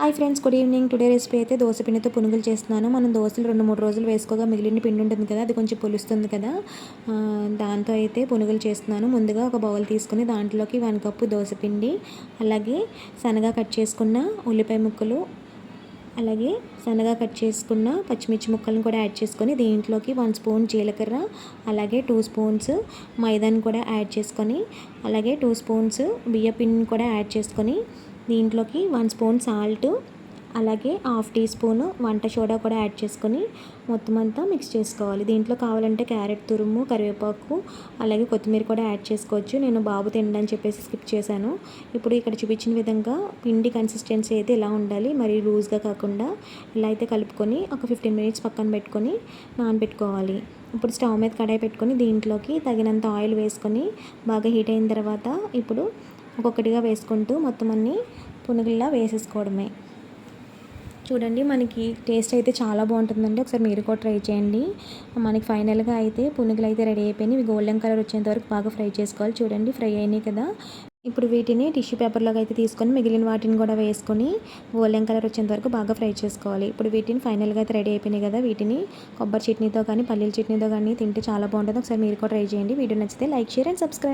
Hi friends, good evening. Today recipe అయితే దోశ పిండితో పునుగులు చేస్తున్నాను. మనం దోశలు 2-3 రోజులు వేసుకోగా మిగిలిన పిండి ఉంటుంది కదా, అది కొంచెం పులుస్తుంది కదా, దాంతో అయితే పునుగులు చేస్తున్నాను. ముందుగా ఒక బౌల్ తీసుకుని దాంట్లోకి 1 కప్పు దోశ పిండి, అలాగే సన్నగా కట్ చేసుకున్న ఉల్లిపాయ ముక్కలు, అలాగే సన్నగా కట్ చేసుకున్న పచ్చిమిర్చి ముక్కలను కూడా యాడ్ చేసుకొని దీంట్లోకి 1 స్పూన్ జీలకర్ర, అలాగే 2 స్పూన్స్ మైదాని కూడా యాడ్ చేసుకొని, అలాగే 2 స్పూన్స్ బియ్య పిండిని కూడా యాడ్ చేసుకొని దీంట్లోకి 1 స్పూన్ సాల్ట్, అలాగే హాఫ్ టీ స్పూన్ వంట సోడా కూడా యాడ్ చేసుకొని మొత్తం అంతా మిక్స్ చేసుకోవాలి. దీంట్లో కావాలంటే క్యారెట్ తురుము, కరివేపాకు, అలాగే కొత్తిమీర కూడా యాడ్ చేసుకోవచ్చు. నేను బాబు తినడని చెప్పేసి స్కిప్ చేశాను. ఇప్పుడు ఇక్కడ చూపించిన విధంగా పిండి కన్సిస్టెన్సీ అయితే ఇలా ఉండాలి, మరి లూజ్గా కాకుండా. ఇలా అయితే కలుపుకొని ఒక 15 మినిట్స్ పక్కన పెట్టుకొని నానబెట్టుకోవాలి. ఇప్పుడు స్టవ్ మీద కడాయి పెట్టుకొని దీంట్లోకి తగినంత ఆయిల్ వేసుకొని బాగా హీట్ అయిన తర్వాత ఇప్పుడు ఒక్కొక్కటిగా వేసుకుంటూ మొత్తం అన్నీ పునుగుల్లా వేసేసుకోవడమే. చూడండి, మనకి టేస్ట్ అయితే చాలా బాగుంటుందండి. ఒకసారి మీరు కూడా ట్రై చేయండి. మనకి ఫైనల్గా అయితే పునుగులు అయితే రెడీ అయిపోయినాయి. ఇవి గోల్డెన్ కలర్ వచ్చేంత వరకు బాగా ఫ్రై చేసుకోవాలి. చూడండి, ఫ్రై అయినాయి కదా. ఇప్పుడు వీటిని టిష్యూ పేపర్లోకి అయితే తీసుకొని మిగిలిన వాటిని కూడా వేసుకొని గోల్డెన్ కలర్ వచ్చేంత వరకు బాగా ఫ్రై చేసుకోవాలి. ఇప్పుడు వీటిని ఫైనల్గా అయితే రెడీ అయిపోయినాయి కదా, వీటిని కొబ్బరి చట్నీతో కానీ పల్లీల చట్నీతో కానీ తింటే చాలా బాగుంటుంది. ఒకసారి మీరు కూడా ట్రై చేయండి. వీడియో నచ్చితే లైక్, షేర్ అండ్ సబ్స్క్రైబ్.